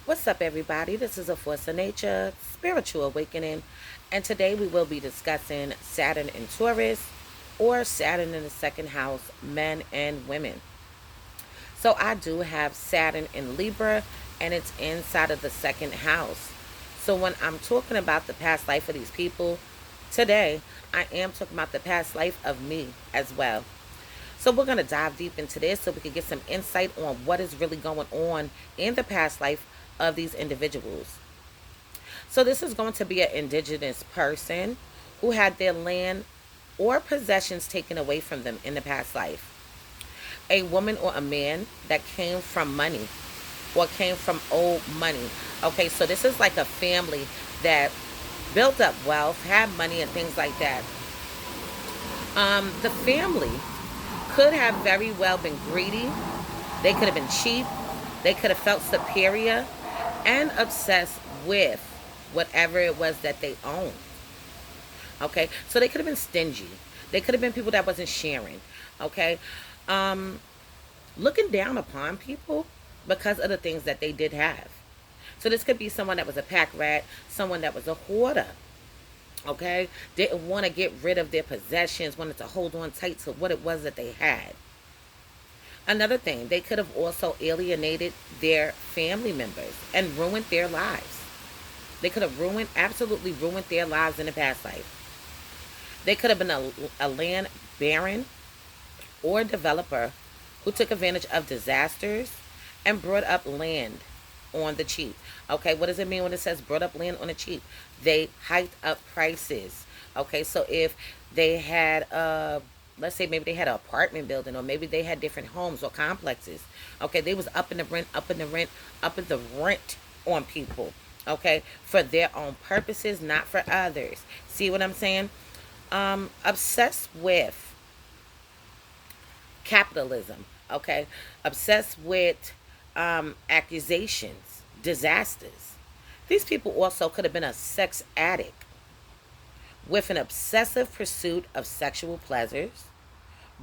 What's up, everybody? This is A Force of Nature, Spiritual Awakening, and today we will be discussing Saturn in Taurus or Saturn in the second house, men and women. So, I do have Saturn in Libra, and it's inside of the second house. So, when I'm talking about the past life of these people, today I am talking about the past life of me as well. So we're going to dive deep into this so we can get some insight on what is really going on in the past life of these individuals. So this is going to be an indigenous person who had their land or possessions taken away from them in the past life. A woman or a man that came from money or came from old money. Okay, so this is like a family that built up wealth, had money and things like that. The family could have very well been greedy. They could have been cheap. They could have felt superior and obsessed with whatever it was that they owned. Okay, so they could have been stingy. They could have been people that wasn't sharing. Okay, um, looking down upon people because of the things that they did have. So this could be someone that was a pack rat, someone that was a hoarder. Okay, didn't want to get rid of their possessions, wanted to hold on tight to what it was that they had. Another thing, they could have also alienated their family members and ruined their lives. They could have absolutely ruined their lives in the past life. They could have been a land baron or developer who took advantage of disasters and brought up land on the cheap. Okay, what does it mean when it says brought up land on the cheap? They hiked up prices. Okay, so if they had let's say maybe they had an apartment building, or maybe they had different homes or complexes. Okay, they was up in the rent, up in the rent, up in the rent on people. Okay, for their own purposes, not for others. See what I'm saying? Obsessed with capitalism. Okay, obsessed with accusations, disasters. These people also could have been a sex addict with an obsessive pursuit of sexual pleasures,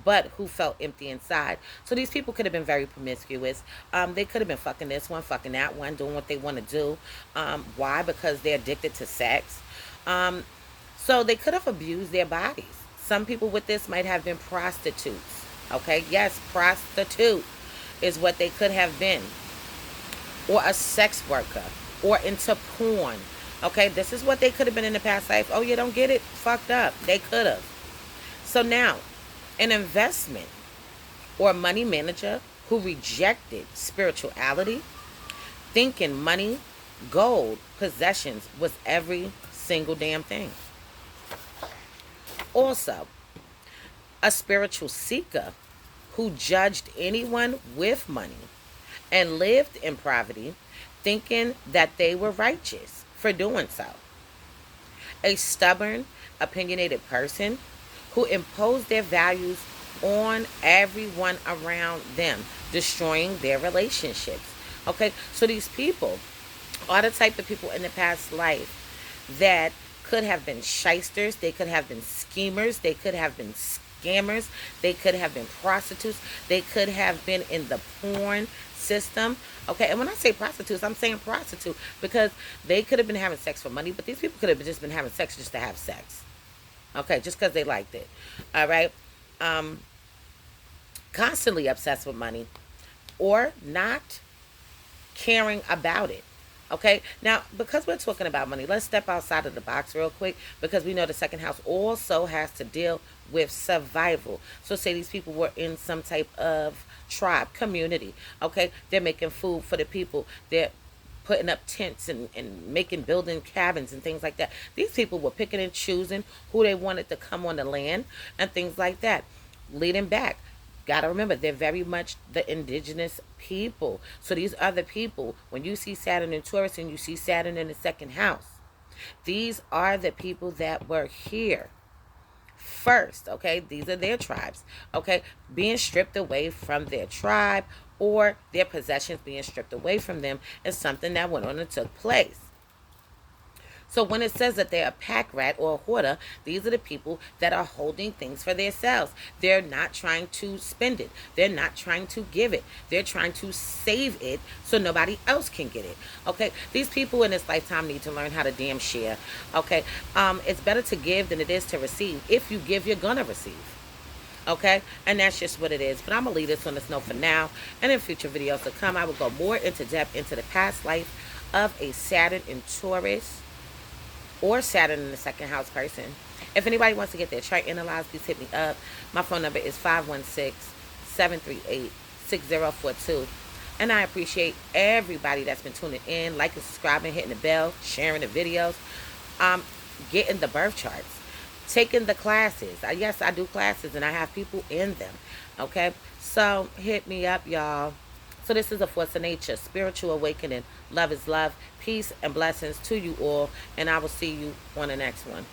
but who felt empty inside. So these people could have been very promiscuous. They could have been fucking this one, fucking that one, doing what they want to do. Why? Because they're addicted to sex. Um, so they could have abused their bodies. Some people with this might have been prostitutes. Okay, yes, prostitute is what they could have been, or a sex worker, or into porn. Okay, this is what they could have been in the past life. Oh, you don't get it? Fucked up. They could have. So now, an investment or a money manager who rejected spirituality, thinking money, gold, possessions was every single damn thing. Also, a spiritual seeker who judged anyone with money and lived in poverty, thinking that they were righteous for doing so. A stubborn, opinionated person who imposed their values on everyone around them, destroying their relationships. Okay, so these people are the type of people in the past life that could have been shysters, they could have been schemers, they could have been scammers, they could have been prostitutes, they could have been in the porn system. Okay, and when I say prostitutes, I'm saying prostitute because they could have been having sex for money, but these people could have just been having sex just to have sex. Okay, just because they liked it. All right. Um, Constantly obsessed with money or not caring about it. Okay, now because we're talking about money, let's step outside of the box real quick because we know the second house also has to deal with survival. So, say these people were in some type of tribe, community. Okay, they're making food for the people, they're putting up tents and making building cabins and things like that. These people were picking and choosing who they wanted to come on the land and things like that. Leading back, gotta remember they're very much the indigenous people. So these other people, when you see Saturn in Taurus and you see Saturn in the second house, these are the people that were here first. Okay, these are their tribes. Okay, being stripped away from their tribe or their possessions being stripped away from them is something that went on and took place. So when it says that they're a pack rat or a hoarder, these are the people that are holding things for themselves. They're not trying to spend it. They're not trying to give it. They're trying to save it so nobody else can get it. Okay? These people in this lifetime need to learn how to damn share. Okay? It's better to give than it is to receive. If you give, you're gonna receive. Okay, and that's just what it is. But I'm gonna leave this on this note for now, and in future videos to come I will go more into depth into the past life of a Saturn in Taurus or Saturn in the second house person. If anybody wants to get their chart analyzed, please hit me up. My phone number is 516-738-6042. And I appreciate everybody that's been tuning in, liking, subscribing, hitting the bell, sharing the videos, getting the birth charts, taking the classes. Yes, I do classes and I have people in them. Okay? So hit me up, y'all. So this is a force of nature, spiritual awakening. Love is love. Peace and blessings to you all. And I will see you on the next one.